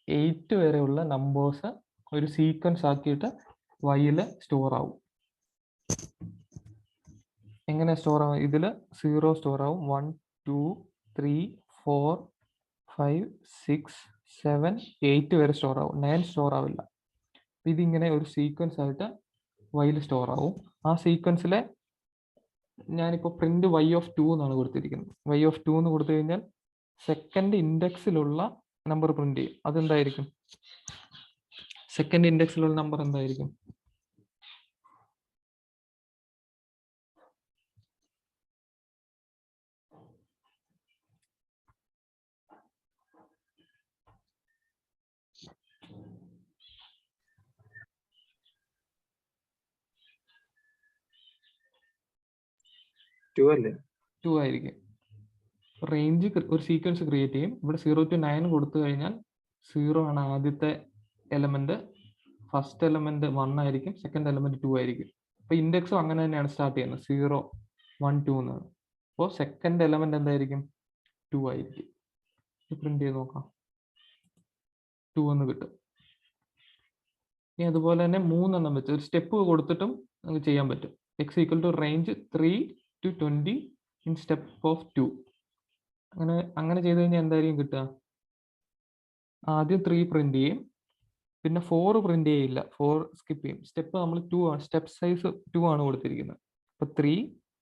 8 വരെയുള്ള നമ്പേഴ്സ് ഒരു സീക്വൻസ് ആക്കിയിട്ട് വൈയിൽ സ്റ്റോർ ആവും. എങ്ങനെ സ്റ്റോർ ആവും? ഇതിൽ 0 സ്റ്റോർ ആവും. 1 2 3 4 5 6 7 8 വരെ സ്റ്റോർ ആവും. 9 സ്റ്റോർ ആവില്ല. ഇതിങ്ങനെ ഒരു സീക്വൻസ് ആയിട്ട് വൈയിൽ സ്റ്റോർ ആവും. ആ സീക്വൻസിലെ ഞാനിപ്പോൾ പ്രിന്റ് y ഓഫ് 2 എന്നാണ് കൊടുത്തിരിക്കുന്നത്. y ഓഫ് 2 എന്ന് കൊടുത്തു കഴിഞ്ഞാൽ സെക്കൻഡ് ഇൻഡെക്സിലുള്ള നമ്പർ പ്രിന്റ് ചെയ്യും. അതെന്തായിരിക്കും? സെക്കൻഡ് ഇൻഡെക്സിലുള്ള നമ്പർ എന്തായിരിക്കും? അല്ലേ? 2 ആയിരിക്കും. റേഞ്ച് ഒരു സീക്വൻസ് ക്രിയേറ്റ് ചെയ്യും. ഇവിടെ 0 to 9 കൊടുത്തു കഴിഞ്ഞാൽ 0 ആണ് ആദ്യത്തെ എലമെന്റ്, ഫസ്റ്റ് എലമെന്റ് 1 ആയിരിക്കും, സെക്കൻഡ് എലമെന്റ് 2 ആയിരിക്കും. അപ്പോൾ ഇൻഡെക്സും അങ്ങനെ തന്നെയാണ് സ്റ്റാർട്ട് ചെയ്യുന്നത്, 0 1 2 എന്നാണ്. അപ്പോൾ സെക്കൻഡ് എലമെന്റ് എന്തായിരിക്കും? 2 ആയിരിക്കും. പ്രിന്റ് ചെയ്ത് നോക്കാം. 2 എന്ന് കിട്ടും. ഇനി അതുപോലെ തന്നെ 3 എണ്ണം വെച്ച് ഒരു സ്റ്റെപ്പ് കൊടുത്തിട്ടും നമുക്ക് ചെയ്യാൻ പറ്റും. x equal to range 3 to 20 ഇൻ സ്റ്റെപ്പ് ഓഫ് 2. അങ്ങനെ ചെയ്ത് കഴിഞ്ഞാൽ എന്തായിരിക്കും കിട്ടുക? ആദ്യം 3 പ്രിന്റ് ചെയ്യും, പിന്നെ 4 പ്രിന്റ് ചെയ്യില്ല, 4 സ്കിപ്പ് ചെയ്യും. സ്റ്റെപ്പ് നമ്മൾ 2 ആണ്, സ്റ്റെപ്പ് സൈസ് 2 ആണ് കൊടുത്തിരിക്കുന്നത്. അപ്പോൾ 3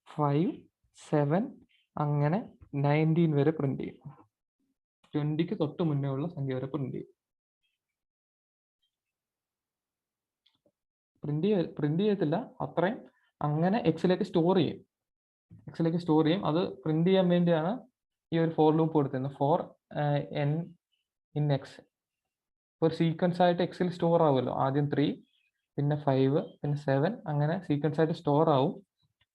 5 7 അങ്ങനെ 19 വരെ പ്രിന്റ് ചെയ്യും. 20ക്ക് തൊട്ട് മുന്നേ ഉള്ള സംഖ്യ വരെ പ്രിന്റ് ചെയ്യും. പ്രിന്റ് ചെയ്യത്തില്ല, അത്രയും അങ്ങനെ എക്സിലേക്ക് സ്റ്റോർ ചെയ്യും. അത് പ്രിന്റ് ചെയ്യാൻ വേണ്ടിയാണ് ഈ ഒരു ഫോർ ലൂപ്പ് കൊടുത്തിരുന്നത്. For n in x. ഒരു സീക്വൻസ് ആയിട്ട് എക്സിൽ സ്റ്റോർ ആവുമല്ലോ. ആദ്യം 3 പിന്നെ 5 പിന്നെ 7 അങ്ങനെ സീക്വൻസ് ആയിട്ട് സ്റ്റോർ ആവും.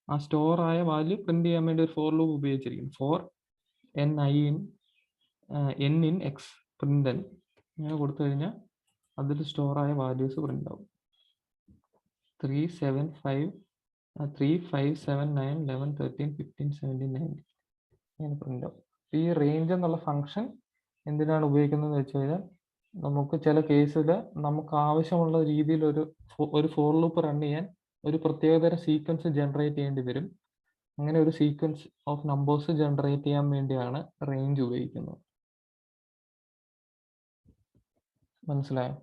ആ സ്റ്റോർ ആയ വാല്യൂ പ്രിന്റ് ചെയ്യാൻ വേണ്ടി ഒരു ഫോർ ലൂപ്പ് ഉപയോഗിച്ചിരിക്കും. For n in x print n ഇങ്ങനെ കൊടുത്തു കഴിഞ്ഞാൽ അതിൽ സ്റ്റോർ ആയ വാല്യൂസ് പ്രിന്റ് ആവും. 3 7 5 3 5 7 9 11 13 15 17 19 ഇങ്ങനെ പ്രിന്റ് ആവും. ഈ റേഞ്ച് എന്നുള്ള ഫംഗ്ഷൻ എന്തിനാണ് ഉപയോഗിക്കുന്നത് വെച്ച് കഴിഞ്ഞാൽ നമുക്ക് ചില കേസിൽ നമുക്ക് ആവശ്യമുള്ള രീതിയിൽ ഒരു ഫോർ ലൂപ്പ് റൺ ചെയ്യാൻ ഒരു പ്രത്യേകതരം സീക്വൻസ് ജനറേറ്റ് ചെയ്യേണ്ടി വരും. അങ്ങനെ ഒരു സീക്വൻസ് ഓഫ് നമ്പേഴ്സ് ജനറേറ്റ് ചെയ്യാൻ വേണ്ടിയാണ് റേഞ്ച് ഉപയോഗിക്കുന്നത്. മനസ്സിലായോ?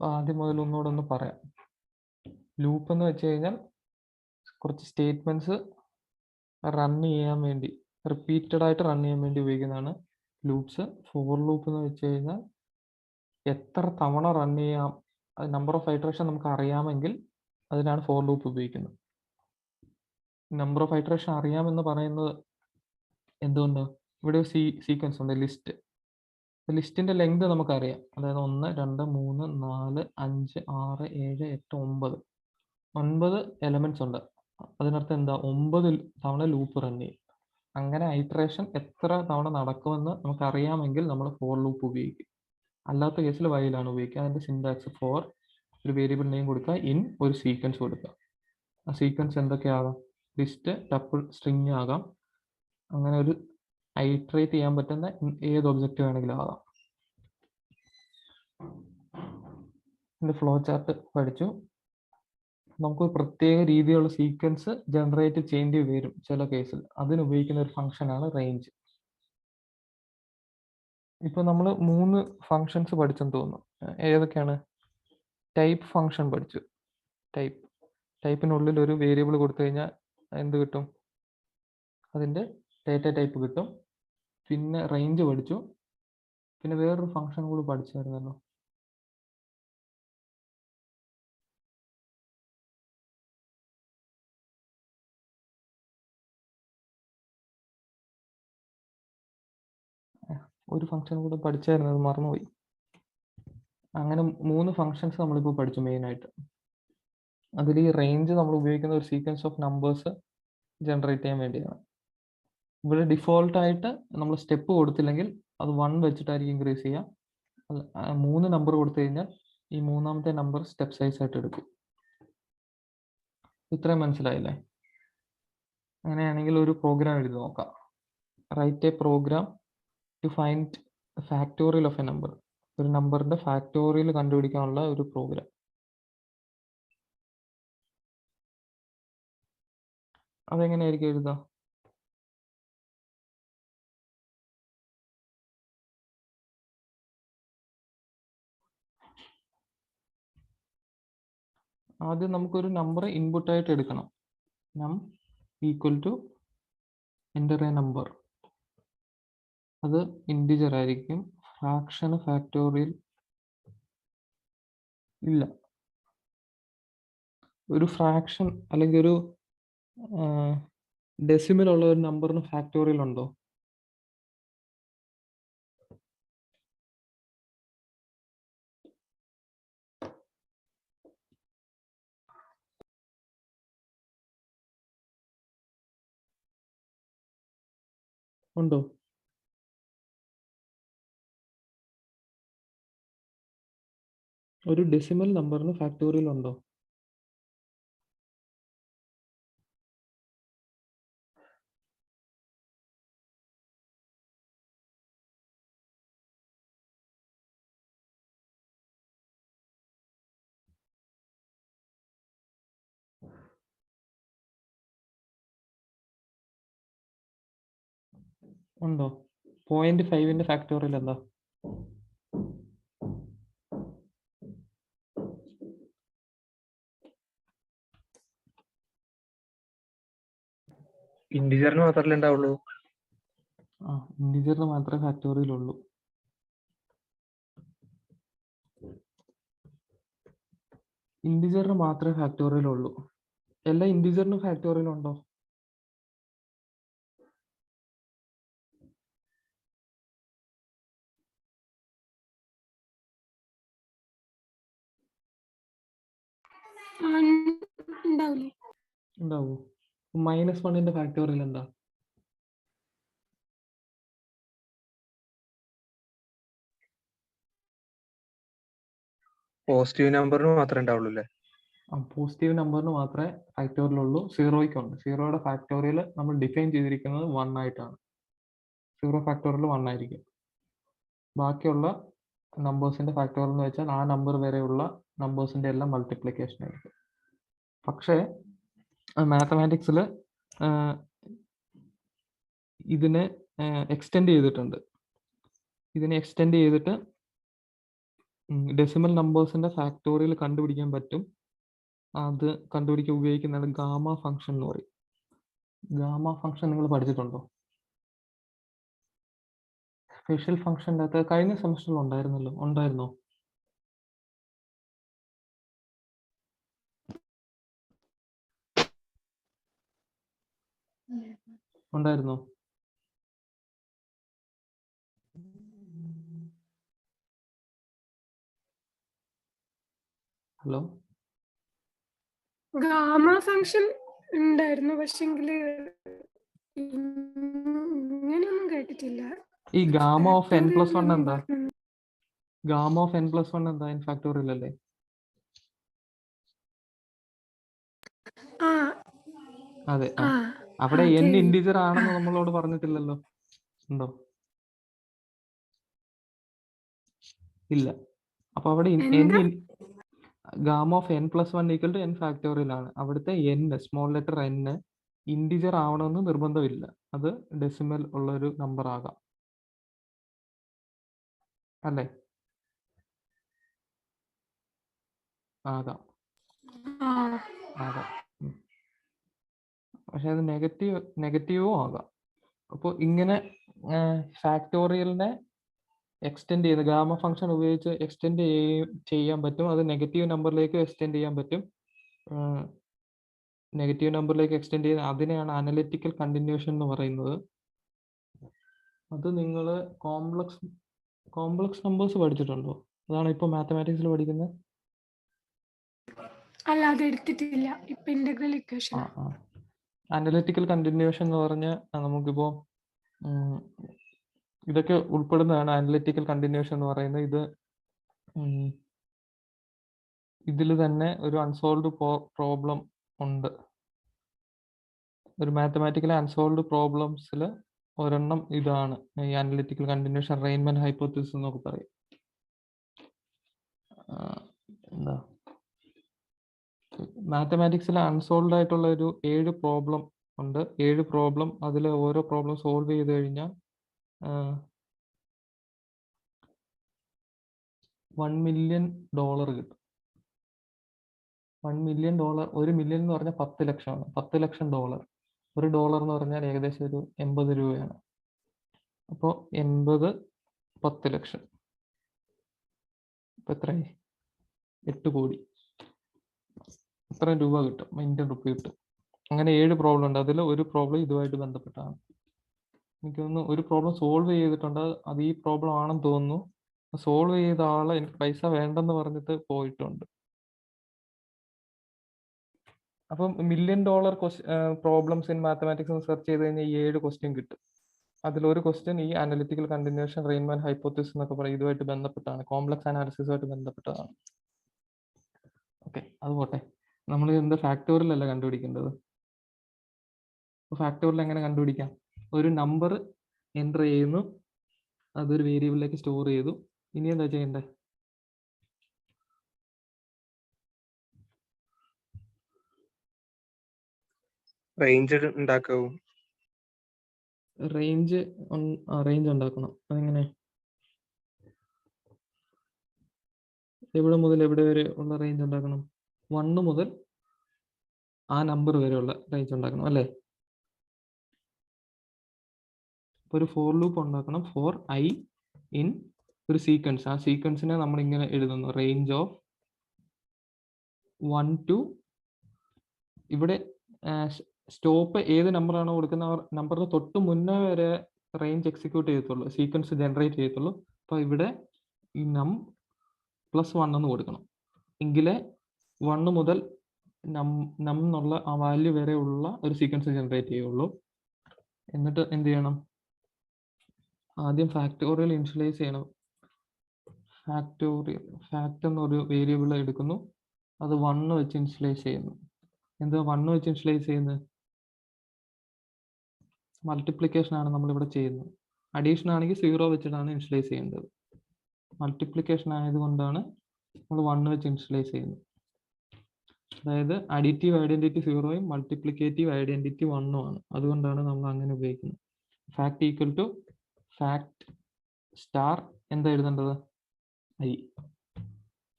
ആദ്യം മുതൽ ഒന്നുകൂടെ ഒന്ന് പറയാം. ലൂപ്പ് എന്ന് വെച്ച് കഴിഞ്ഞാൽ കുറച്ച് സ്റ്റേറ്റ്മെന്റ്സ് റൺ ചെയ്യാൻ വേണ്ടി, റിപ്പീറ്റഡ് ആയിട്ട് റൺ ചെയ്യാൻ വേണ്ടി ഉപയോഗിക്കുന്നതാണ് ലൂപ്സ്. ഫോർ ലൂപ്പ് എന്ന് വെച്ച് കഴിഞ്ഞാൽ എത്ര തവണ റൺ ചെയ്യാം, നമ്പർ ഓഫ് ഐറ്ററേഷൻ നമുക്ക് അറിയാമെങ്കിൽ അതിനാണ് ഫോർ ലൂപ്പ് ഉപയോഗിക്കുന്നത്. നമ്പർ ഓഫ് ഐറ്ററേഷൻ അറിയാമെന്ന് പറയുന്നത് എന്തുകൊണ്ട്? ഇവിടെ ഒരു സീക്വൻസ് ഉണ്ട്, ലിസ്റ്റ്. ലിസ്റ്റിന്റെ ലെങ്ത് നമുക്കറിയാം. അതായത് 1 2 3 4 5 6 7 8 9 എലമെന്റ്സ് ഉണ്ട്. അതിനർത്ഥം എന്താ? 9 തവണ ലൂപ്പ് റൺ ചെയ്യും. അങ്ങനെ ഐറ്ററേഷൻ എത്ര തവണ നടക്കുമെന്ന് നമുക്ക് അറിയാമെങ്കിൽ നമ്മൾ ഫോർ ലൂപ്പ് ഉപയോഗിക്കും. അല്ലാത്ത കേസിൽ വൈലാണ് ഉപയോഗിക്കുക. അതിന്റെ സിന്റാക്സ് ഫോർ, ഒരു വേരിയബിൾ നെയിം കൊടുക്കുക, ഇൻ ഒരു സീക്വൻസ് കൊടുക്കുക. ആ സീക്വൻസ് എന്തൊക്കെയാകാം? ലിസ്റ്റ്, ടപ്പിൾ, സ്ട്രിങ് ആകാം. അങ്ങനെ ഒരു ഐറ്ററേറ്റ് ചെയ്യാൻ പറ്റുന്ന ഏത് ഒബ്ജക്റ്റ് വേണമെങ്കിലും ആകാം. ഇതിന്റെ ഫ്ലോ ചാർട്ട് പഠിച്ചു. നമുക്ക് പ്രത്യേക രീതിയിലുള്ള സീക്വൻസ് ജനറേറ്റ് ചെയ്യേണ്ടി വരും ചില കേസിൽ. അതിനുപയോഗിക്കുന്ന ഒരു ഫംഗ്ഷനാണ് റേഞ്ച്. ഇപ്പൊ നമ്മൾ 3 ഫങ്ഷൻസ് പഠിച്ചെന്ന് തോന്നുന്നു. ഏതൊക്കെയാണ്? ടൈപ്പ് ഫങ്ഷൻ പഠിച്ചു. ടൈപ്പിനുള്ളിൽ ഒരു വേരിയബിൾ കൊടുത്തു കഴിഞ്ഞാൽ എന്ത് കിട്ടും? അതിന്റെ ഡാറ്റ ടൈപ്പ് കിട്ടും. പിന്നെ റേഞ്ച് പഠിച്ചു. പിന്നെ വേറൊരു ഫങ്ഷൻ കൂടി പഠിച്ചായിരുന്നല്ലോ. ഒരു ഫങ്ഷൻ കൂടെ പഠിച്ചായിരുന്നു, അത് മറന്നുപോയി. അങ്ങനെ 3 ഫങ്ഷൻസ് നമ്മളിപ്പോൾ പഠിച്ചു മെയിനായിട്ട്. അതിൽ ഈ റേഞ്ച് നമ്മൾ ഉപയോഗിക്കുന്ന ഒരു സീക്വൻസ് ഓഫ് നമ്പേഴ്സ് ജനറേറ്റ് ചെയ്യാൻ വേണ്ടിയാണ്. ഇവിടെ ഡിഫോൾട്ട് ആയിട്ട് നമ്മൾ സ്റ്റെപ്പ് കൊടുത്തില്ലെങ്കിൽ അത് 1 വെച്ചിട്ടായിരിക്കും ഇൻക്രീസ് ചെയ്യുക. 3 നമ്പർ കൊടുത്തു കഴിഞ്ഞാൽ ഈ മൂന്നാമത്തെ നമ്പർ സ്റ്റെപ്പ് സൈസ് ആയിട്ട് എടുക്കും. ഇത്രയും മനസ്സിലായില്ലേ? അങ്ങനെയാണെങ്കിൽ ഒരു പ്രോഗ്രാം എഴുതി നോക്കാം. Write a program to find factorial of a number. ഒരു നമ്പറിന്റെ ഫാക്ടോറിയൽ കണ്ടുപിടിക്കാനുള്ള ഒരു പ്രോഗ്രാം. അതെങ്ങനെയായിരിക്കും എഴുതുക? ആദ്യം നമുക്കൊരു നമ്പർ ഇൻപുട്ട് ആയിട്ട് എടുക്കണം. Num equal to enter a number. അത് ഇൻറ്റിജർ ആയിരിക്കും. ഫ്രാക്ഷന് ഫാക്ടോറിയൽ ഇല്ല. ഒരു ഫ്രാക്ഷൻ അല്ലെങ്കിൽ ഒരു ഡെസിമൽ ഉള്ള ഒരു നമ്പറിന് ഫാക്ടോറിയൽ ഉണ്ടോ? ഉണ്ടോ? ഒരു ഡെസിമൽ നമ്പറിന് ഫാക്ടോറിയൽ ഉണ്ടോ? ഉണ്ടോ? 0.5ന്റെ ഫാക്ടോറിയൽ എന്താ? ഇന്റിജറിന് മാത്രമല്ലേ ഉണ്ടാവുള്ളൂ. ഇൻറ്റിജറിന് മാത്രമേ ഫാക്ടോറിയൽ ഉള്ളൂ. ഇൻറ്റിജറിന് മാത്രമേ ഫാക്ടോറിയൽ ഉള്ളൂ. എല്ലാ ഇൻറ്റിജറിനും ഫാക്ടോറിയൽ ഉണ്ടോ? ഉണ്ടാവോ? -1ന്റെ ഫാക്ടോറിയൽ എന്താ? പോസിറ്റീവ് നമ്പറിന് മാത്രമേ ഉണ്ടാവുള്ളൂ അല്ലേ? പോസിറ്റീവ് നമ്പറിന് മാത്രമേ ഫാക്ടോറിയൽ ഉള്ളൂ. സീറോയ്ക്കുണ്ട്. സീറോയുടെ ഫാക്ടോറിയൽ നമ്മൾ ഡിഫൈൻ ചെയ്തിരിക്കുന്നത് 1 ആയിട്ടാണ്. 0 ഫാക്ടോറിയൽ 1 ആയിരിക്കും. ബാക്കിയുള്ള നമ്പേഴ്സിന്റെ ഫാക്ടോറിയൽ എന്ന് വെച്ചാൽ ആ നമ്പർ വരെയുള്ള നമ്പേഴ്സിന്റെ എല്ലാം മൾട്ടിപ്ലിക്കേഷൻ ആയിരിക്കും. പക്ഷേ മാത്തമാറ്റിക്സിൽ ഇതിനെ എക്സ്റ്റെൻഡ് ചെയ്തിട്ടുണ്ട്. ഇതിനെ എക്സ്റ്റെൻഡ് ചെയ്തിട്ട് ഡെസിമൽ നമ്പേഴ്സിന്റെ ഫാക്ടോറിയൽ കണ്ടുപിടിക്കാൻ പറ്റും. അത് കണ്ടുപിടിക്കാൻ ഉപയോഗിക്കുന്നതാണ് ഗാമ ഫംഗ്ഷൻ എന്ന് പറയും. ഗാമ ഫംഗ്ഷൻ നിങ്ങൾ പഠിച്ചിട്ടുണ്ടോ? സ്പെഷ്യൽ ഫംഗ്ഷൻ്റെ അകത്ത് കഴിഞ്ഞ സെമസ്റ്ററിൽ ഉണ്ടായിരുന്നല്ലോ. ഉണ്ടായിരുന്നോ? ഉണ്ടായിരുന്നോ? ഹലോ, ഗാമ ഫംഗ്ഷൻ ഉണ്ടായിരുന്നു, പക്ഷെങ്കിൽ ഇങ്ങനെയൊന്നും കേട്ടിട്ടില്ല. ഈ ഗാമ ഓഫ് n+1 എന്താ? ഗാമ ഓഫ് n+1 എന്താ? n ഫാക്ടോറിയൽ അല്ലേ? ആ അതെ. ആ അവിടെ n അതെ. ഇൻറ്റിജർ ആണെന്ന് നമ്മളോട് പറഞ്ഞിട്ടില്ലല്ലോ. ഉണ്ടോ? ഇല്ല. അപ്പൊ അവിടെ എന്താ? Gamma of n+1 equal to n factorial ആണ്. അവിടുത്തെ n, small letter n integer ആവണമെന്ന് നിർബന്ധമില്ല. അത് ഡെസിമൽ ഉള്ള ഒരു നമ്പർ ആകാം. അല്ലേ? ആകാം. ആ ആകാം. പക്ഷെ അത് നെഗറ്റീവും ആകാം. അപ്പോൾ ഇങ്ങനെ ഫാക്ടോറിയലിനെ എക്സ്റ്റെൻഡ് ചെയ്ത് ഗാമ ഫംഗ്ഷൻ ഉപയോഗിച്ച് എക്സ്റ്റെൻഡ് ചെയ്യാൻ പറ്റും. അത് നെഗറ്റീവ് നമ്പറിലേക്ക് എക്സ്റ്റെൻഡ് ചെയ്യാൻ പറ്റും. നെഗറ്റീവ് നമ്പറിലേക്ക് എക്സ്റ്റെൻഡ് ചെയ്ത് അതിനെയാണ് അനലിറ്റിക്കൽ കണ്ടിന്യൂഷൻ എന്ന് പറയുന്നത്. അത് നിങ്ങൾ കോംപ്ലക്സ് നമ്പേഴ്സ് പഠിച്ചിട്ടുണ്ടോ? അതാണ് ഇപ്പോൾ മാത്തമാറ്റിക്സിൽ പഠിക്കുന്നത്. അല്ല, അത് എടുത്തിട്ടില്ല. ഇപ്പൊ ഇന്റഗ്രൽ ഇക്വേഷൻ. അനലിറ്റിക്കൽ കണ്ടിന്യൂഷൻ എന്ന് പറഞ്ഞാൽ നമുക്കിപ്പോൾ ഇതൊക്കെ ഉൾപ്പെടുന്നതാണ് അനലിറ്റിക്കൽ കണ്ടിന്യൂഷൻ എന്ന് പറയുന്നത്. ഇതിൽ തന്നെ ഒരു അൺസോൾവ്ഡ് പ്രോബ്ലം ഉണ്ട്. ഒരു മാത്തമാറ്റിക്കൽ അൺസോൾവ്ഡ് പ്രോബ്ലംസിൽ ഒരെണ്ണം ഇതാണ് ഈ അനലിറ്റിക്കൽ കണ്ടിന്യൂഷൻ, റെയ്ൻമാൻ ഹൈപ്പോത്തിസിസ് എന്നൊക്കെ പറയും. എന്താ മാത്തമാറ്റിക്സിൽ അൺസോൾവ്ഡ് ആയിട്ടുള്ള ഒരു 7 പ്രോബ്ലം ഉണ്ട്. 7 പ്രോബ്ലം. അതിൽ ഓരോ പ്രോബ്ലം സോൾവ് ചെയ്ത് കഴിഞ്ഞാൽ $1 million കിട്ടും. $1 million, $1 million എന്ന് പറഞ്ഞാൽ 10 ലക്ഷമാണ്. $10 ലക്ഷം. $1 എന്ന് പറഞ്ഞാൽ ഏകദേശം ഒരു 80 രൂപയാണ്. അപ്പോൾ 80 10 ലക്ഷം ഇപ്പം എത്രയായി? 8 കോടി. ഇത്രയും രൂപ കിട്ടും, ഇന്ത്യൻ റുപ്പി കിട്ടും. അങ്ങനെ 7 പ്രോബ്ലം ഉണ്ട്. അതിൽ ഒരു പ്രോബ്ലം ഇതുമായിട്ട് ബന്ധപ്പെട്ടാണ്. എനിക്ക് തോന്നുന്നു ഒരു പ്രോബ്ലം സോൾവ് ചെയ്തിട്ടുണ്ട്. അത് ഈ പ്രോബ്ലം ആണെന്ന് തോന്നുന്നു. സോൾവ് ചെയ്ത ആള് എനിക്ക് പൈസ വേണ്ടെന്ന് പറഞ്ഞിട്ട് പോയിട്ടുണ്ട്. അപ്പം $1 million problems in mathematics search ചെയ്ത് കഴിഞ്ഞാൽ ഈ 7 ക്വസ്റ്റ്യൻ കിട്ടും. അതിലൊരു ക്വസ്റ്റ്യൻ ഈ അനലിറ്റിക്കൽ കണ്ടിന്യൂഷൻ, റെയ്ൻമാൻ ഹൈപ്പോത്തിസിസ് എന്നൊക്കെ പറയും, ഇതുമായിട്ട് ബന്ധപ്പെട്ടാണ്, കോംപ്ലക്സ് അനാലിസിസുമായിട്ട് ബന്ധപ്പെട്ടതാണ്. ഓക്കെ, അത് പോട്ടെ. നമ്മൾ എന്താ ഫാക്ടോറിയൽ അല്ല കണ്ടുപിടിക്കേണ്ടത്. ഫാക്ടോറിയൽ എങ്ങനെ കണ്ടുപിടിക്കാം? ഒരു നമ്പർ എൻ്റർ ചെയ്യുന്നു, അതൊരു വേരിയബിളിലേക്ക് സ്റ്റോർ ചെയ്തു. ഇനി എന്താ ചെയ്യണ്ടേ? റേഞ്ച് ഉണ്ടാക്കാവും. റേഞ്ച് ഉണ്ടാക്കണം. അതെങ്ങനെ? എവിടെ മുതൽ എവിടെ വരെ ഉള്ള റേഞ്ച് ഉണ്ടാക്കണം? 1 മുതൽ ആ നമ്പർ വരെയുള്ള റേഞ്ച് ഉണ്ടാക്കണം അല്ലേ? ഒരു ഫോർ ലൂപ്പ് ഉണ്ടാക്കണം. ഫോർ ഐ ഇൻ ഒരു സീക്വൻസ്. ആ സീക്വൻസിനെ നമ്മൾ ഇങ്ങനെ എഴുതുന്നു, റേഞ്ച് ഓഫ് 1 to ഇവിടെ സ്റ്റോപ്പ് ഏത് നമ്പറാണോ കൊടുക്കുന്ന ആ നമ്പറിന് തൊട്ട് മുന്നേ വരെ റേഞ്ച് എക്സിക്യൂട്ട് ചെയ്യത്തുള്ളൂ, സീക്വൻസ് ജനറേറ്റ് ചെയ്യത്തുള്ളൂ. അപ്പോൾ ഇവിടെ ഈ നം +1 എന്ന് കൊടുക്കണം. എങ്കിലേ 1 മുതൽ നം എന്നുള്ള ആ വാല്യൂ വരെ ഉള്ള ഒരു സീക്വൻസ് ജനറേറ്റ് ചെയ്യുള്ളൂ. എന്നിട്ട് എന്ത് ചെയ്യണം? ആദ്യം ഫാക്ടോറിയൽ ഇനിഷ്യലൈസ് ചെയ്യണം. ഫാക്ട് എന്നൊരു വേരിയബിൾ എടുക്കുന്നു, അത് 1 വെച്ച് ഇനിഷ്യലൈസ് ചെയ്യുന്നു. എന്താ 1 വെച്ച് ഇനിഷ്യലൈസ് ചെയ്യുന്നത്? മൾട്ടിപ്ലിക്കേഷൻ ആണ് നമ്മളിവിടെ ചെയ്യുന്നത്. അഡീഷൻ ആണെങ്കിൽ 0 വെച്ചിട്ടാണ് ഇനിഷ്യലൈസ് ചെയ്യേണ്ടത്. മൾട്ടിപ്ലിക്കേഷൻ ആയതുകൊണ്ടാണ് നമ്മൾ 1 വെച്ച് ഇനിഷ്യലൈസ് ചെയ്യുന്നത്. അതായത് അഡിറ്റീവ് ഐഡന്റിറ്റി 0യും മൾട്ടിപ്ലിക്കേറ്റീവ് ഐഡന്റിറ്റി 1ഉം ആണ്. അതുകൊണ്ടാണ് നമ്മൾ അങ്ങനെ ഉപയോഗിക്കുന്നത്. Fact equal to fact star എന്താ എഴുതേണ്ടത്? ഐ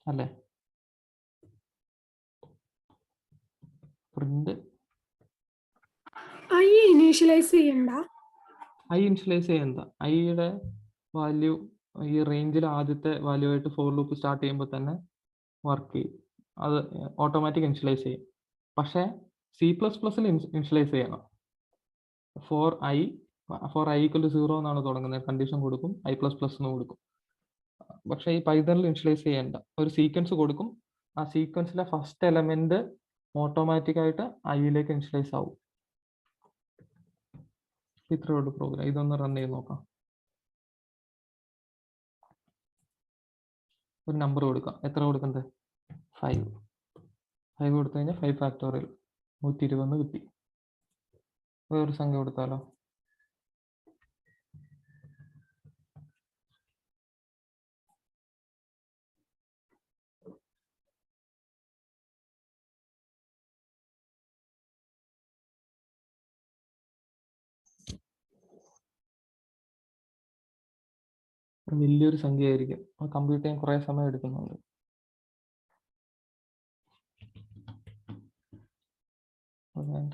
അല്ലേ? പ്രിന്റ് ഐ ഇനീഷ്യലൈസ് ചെയ്യണ്ട. ഐ ഇനിഷ്യലൈസ് ചെയ്യണ്ട. ഐയുടെ വാല്യൂ ഈ റേഞ്ചിൽ ആദ്യത്തെ വാല്യൂ ആയിട്ട് ഫോർ ലൂപ്പ് സ്റ്റാർട്ട് ചെയ്യുമ്പോൾ തന്നെ വർക്ക് ചെയ്യും. അത് ഓട്ടോമാറ്റിക് ഇനിഷ്യലൈസ് ചെയ്യും. പക്ഷേ C++ൽ ഇനിഷ്യലൈസ് ചെയ്യണം. ഫോർ ഐ ഈക്വൽ ടു 0 എന്നാണ് തുടങ്ങുന്നത്. കണ്ടീഷൻ കൊടുക്കും, I++ എന്ന് കൊടുക്കും. പക്ഷേ ഈ പൈത്തണിൽ ഇനിഷ്യലൈസ് ചെയ്യേണ്ട. ഒരു സീക്വൻസ് കൊടുക്കും, ആ സീക്വൻസിലെ ഫസ്റ്റ് എലമെന്റ് ഓട്ടോമാറ്റിക്കായിട്ട് ഐയിലേക്ക് ഇനിഷ്യലൈസ് ആവും. ഇത്രയേ ഉള്ളൂ പ്രോഗ്രാം. ഇതൊന്ന് റൺ ചെയ്ത് നോക്കാം. ഒരു നമ്പർ കൊടുക്കാം. എത്ര കൊടുക്കണ്ടേ? 5 കൊടുത്തു കഴിഞ്ഞാൽ 5 ഫാക്ടോറിയൽ 120 കിട്ടി. വേറൊരു സംഖ്യ കൊടുത്താലോ? വലിയൊരു സംഖ്യ ആയിരിക്കും. അത് കമ്പ്യൂട്ട് ചെയ്യാൻ കുറേ സമയം എടുക്കുന്നുണ്ട്. അത് വേണ്ട.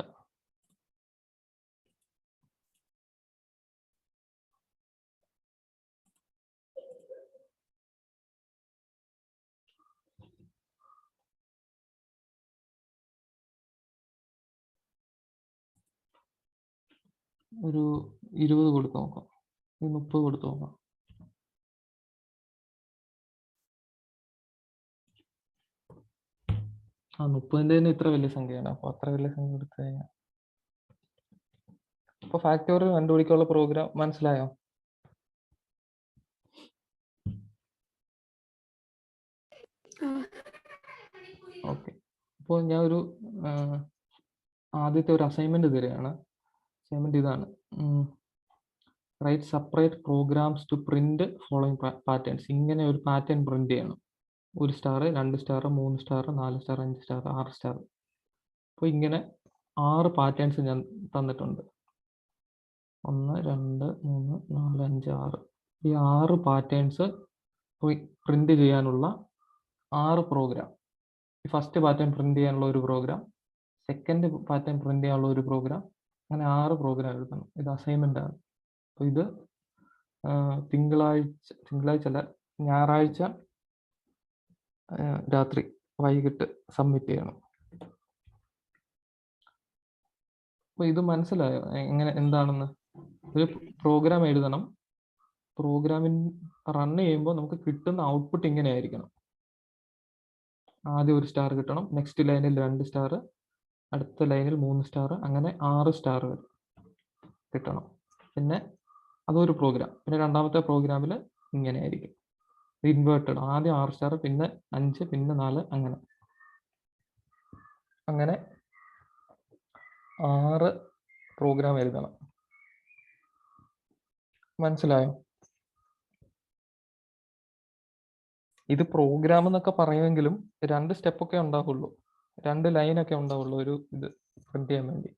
ഒരു 20 കൊടുത്ത് നോക്കാം. 30 കൊടുത്ത് നോക്കാം. ആ 30ന്റെ തന്നെ ഇത്ര വലിയ സംഖ്യയാണ്. അപ്പോൾ അത്ര വലിയ സംഖ്യ എടുത്തു കഴിഞ്ഞാൽ അപ്പോൾ ഫാക്ടോറിയൽ കണ്ടുപിടിക്കാനുള്ള പ്രോഗ്രാം മനസ്സിലായോ? ഓക്കെ. അപ്പോൾ ഞാൻ ഒരു ആദ്യത്തെ ഒരു അസൈൻമെന്റ് തരികയാണ്. അസൈൻമെന്റ് ഇതാണ്. Write separate programs to print following patterns. ഇങ്ങനെ ഒരു പാറ്റേൺ പ്രിന്റ് ചെയ്യണം. 1 star, 2 star, 3 star, 4 star, 5 star, 6 star. അപ്പോൾ ഇങ്ങനെ 6 പാറ്റേൺസ് ഞാൻ തന്നിട്ടുണ്ട്. 1, 2, 3, 4, 5, 6. ഈ 6 പാറ്റേൺസ് പ്രിന്റ് ചെയ്യാനുള്ള 6 പ്രോഗ്രാം. ഈ ഫസ്റ്റ് പാറ്റേൺ പ്രിന്റ് ചെയ്യാനുള്ള ഒരു പ്രോഗ്രാം, സെക്കൻഡ് പാറ്റേൺ പ്രിന്റ് ചെയ്യാനുള്ള ഒരു പ്രോഗ്രാം, അങ്ങനെ 6 പ്രോഗ്രാം എഴുതണം. ഇത് അസൈൻമെന്റ് ആണ്. അപ്പോൾ ഇത് തിങ്കളാഴ്ച അല്ല, ഞായറാഴ്ച രാത്രി വൈകിട്ട് സബ്മിറ്റ് ചെയ്യണം. അപ്പോൾ ഇത് മനസ്സിലായോ എങ്ങനെ എന്താണെന്ന്? ഒരു പ്രോഗ്രാം എഴുതണം. പ്രോഗ്രാമിൻ റൺ ചെയ്യുമ്പോൾ നമുക്ക് കിട്ടുന്ന ഔട്ട്പുട്ട് ഇങ്ങനെ ആയിരിക്കണം. ആദ്യം 1 സ്റ്റാർ കിട്ടണം, നെക്സ്റ്റ് ലൈനിൽ 2 സ്റ്റാർ, അടുത്ത ലൈനിൽ 3 സ്റ്റാർ, അങ്ങനെ 6 സ്റ്റാർ കിട്ടണം. പിന്നെ അതൊരു പ്രോഗ്രാം. പിന്നെ രണ്ടാമത്തെ പ്രോഗ്രാമിൽ ഇങ്ങനെ ആയിരിക്കും, ഇൻവേർട്ടഡ്. ആദ്യം 6 സ്റ്റാർ, പിന്നെ 5, പിന്നെ 4, അങ്ങനെ 6 പ്രോഗ്രാം എഴുതണം. മനസ്സിലായോ? ഇത് പ്രോഗ്രാം എന്നൊക്കെ പറയുമെങ്കിലും 2 സ്റ്റെപ്പൊക്കെ ഉണ്ടാവുള്ളൂ, 2 ലൈനൊക്കെ ഉണ്ടാവുള്ളൂ ഒരു ഇത് പ്രിന്റ് ചെയ്യാൻ വേണ്ടി.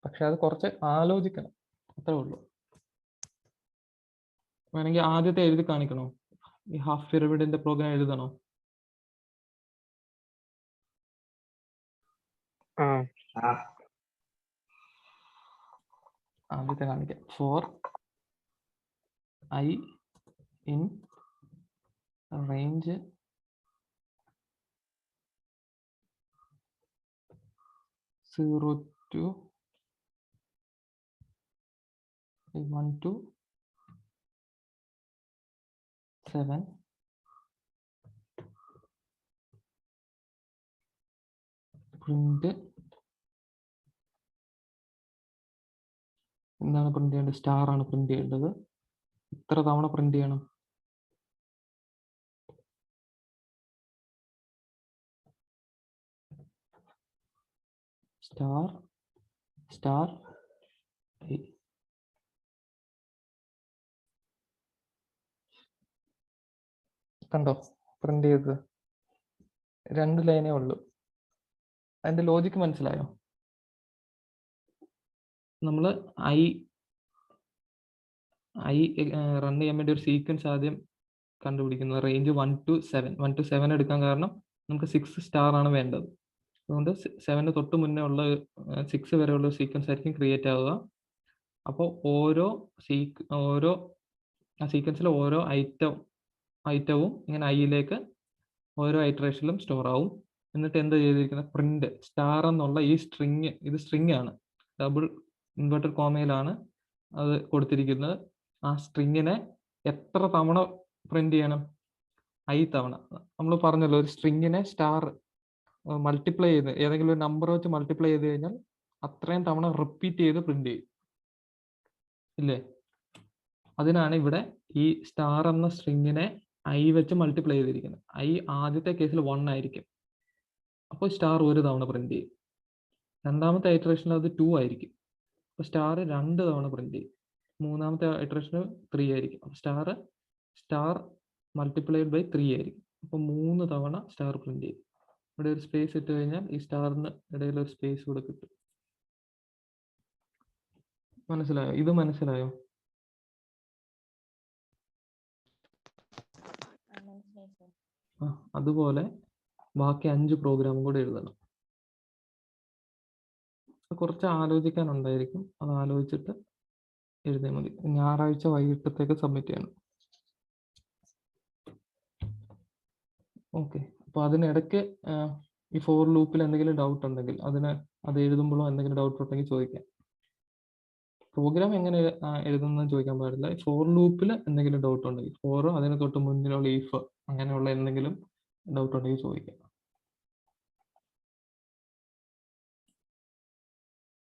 പക്ഷെ അത് കുറച്ച് ആലോചിക്കണം, അത്രേ ഉള്ളൂ. വേണമെങ്കിൽ ആദ്യത്തെ എഴുതി കാണിക്കണോ? ഈ ഹാഫ് പിരമിഡിന്റെ പ്രോഗ്രാം എഴുതണോ? ആദ്യത്തെ കാണിക്കാം. For i in range 0 to 1 to 7 print. എന്താണ് പ്രിന്റ് ചെയ്യേണ്ടത്? സ്റ്റാർ ആണ് പ്രിന്റ് ചെയ്യേണ്ടത്. ഇത്ര തവണ പ്രിന്റ് ചെയ്യണം? സ്റ്റാർ സ്റ്റാർ കണ്ടോ പ്രിന്റ് ചെയ്തത്? 2 ലൈനേ ഉള്ളൂ. അതിന്റെ ലോജിക്ക് മനസ്സിലായോ? നമ്മൾ ഐ റൺ ചെയ്യാൻ വേണ്ടി ഒരു സീക്വൻസ് ആദ്യം കണ്ടുപിടിക്കുന്നത്. Range 1 to 7. 1 to 7 എടുക്കാൻ കാരണം നമുക്ക് 6 സ്റ്റാർ ആണ് വേണ്ടത്. അതുകൊണ്ട് 7 തൊട്ട് മുന്നേ ഉള്ള 6 വരെയുള്ള സീക്വൻസ് ആയിരിക്കും ക്രിയേറ്റ് ആവുക. അപ്പോൾ ഓരോ സീക്വൻസിലെ ഓരോ ഐറ്റവും ഇങ്ങനെ ഐയിലേക്ക് ഓരോ ഐറ്ററേഷനിലും സ്റ്റോർ ആവും. എന്നിട്ട് എന്താ ചെയ്തിരിക്കുന്നത്? പ്രിന്റ് സ്റ്റാർ എന്നുള്ള ഈ സ്ട്രിങ്, ഇത് സ്ട്രിങ് ആണ്, ഡബിൾ ഇൻവെർട്ടഡ് കോമയിലാണ് അത് കൊടുത്തിരിക്കുന്നത്. ആ സ്ട്രിങ്ങിനെ എത്ര തവണ പ്രിന്റ് ചെയ്യണം? ഐ തവണ. നമ്മൾ പറഞ്ഞല്ലോ, ഒരു സ്ട്രിങ്ങിനെ സ്റ്റാർ മൾട്ടിപ്ലൈ ചെയ്ത്, ഏതെങ്കിലും ഒരു നമ്പർ വെച്ച് മൾട്ടിപ്ലൈ ചെയ്ത് കഴിഞ്ഞാൽ അത്രയും തവണ റിപ്പീറ്റ് ചെയ്ത് പ്രിന്റ് ചെയ്യും, ഇല്ലേ? അതിനാണ് ഇവിടെ ഈ സ്റ്റാർ എന്ന സ്ട്രിങ്ങിനെ ഐ വെച്ച് മൾട്ടിപ്ലൈ ചെയ്തിരിക്കുന്നത്. ഐ ആദ്യത്തെ കേസിൽ 1 ആയിരിക്കും, അപ്പോൾ സ്റ്റാർ 1 തവണ പ്രിന്റ് ചെയ്യും. രണ്ടാമത്തെ ഐറ്ററേഷനിൽ അത് 2 ആയിരിക്കും, അപ്പോൾ സ്റ്റാർ 2 തവണ പ്രിന്റ് ചെയ്യും. മൂന്നാമത്തെ ഇറ്ററേഷന് 3 ആയിരിക്കും, അപ്പോൾ സ്റ്റാർ മൾട്ടിപ്ലൈഡ് ബൈ 3 ആയിരിക്കും, അപ്പോൾ 3 തവണ സ്റ്റാർ പ്രിന്റ് ചെയ്യും. ഇവിടെ ഒരു സ്പേസ് ഇട്ട് കഴിഞ്ഞാൽ ഈ സ്റ്റാറിന് ഇടയിൽ ഒരു സ്പേസ് കൂടെ കിട്ടും. മനസ്സിലായോ? ഇത് മനസ്സിലായോ? അതുപോലെ ബാക്കി 5 പ്രോഗ്രാമും കൂടെ എഴുതണം. കുറച്ച് ആലോചിക്കാനുണ്ടായിരിക്കും. അത് ആലോചിച്ചിട്ട് എഴുതിയാൽ മതി. ഞായറാഴ്ച വൈകിട്ടത്തേക്ക് സബ്മിറ്റ് ചെയ്യണം. ഓക്കെ. അപ്പോൾ അതിനിടയ്ക്ക് ഈ ഫോർ ലൂപ്പിൽ എന്തെങ്കിലും ഡൗട്ട് ഉണ്ടെങ്കിൽ അത് എഴുതുമ്പോഴോ എന്തെങ്കിലും ഡൗട്ട് ഉണ്ടെങ്കിൽ ചോദിക്കാം. പ്രോഗ്രാം എങ്ങനെ എഴുതുന്നത് ചോദിക്കാൻ പാടില്ല. ഫോർ ലൂപ്പിൽ എന്തെങ്കിലും ഡൗട്ട് ഉണ്ടെങ്കിൽ, ഫോറോ അതിന് തൊട്ട് മുന്നിലുള്ള ഈഫ് അങ്ങനെയുള്ള എന്തെങ്കിലും ഡൗട്ട് ഉണ്ടെങ്കിൽ ചോദിക്കാം.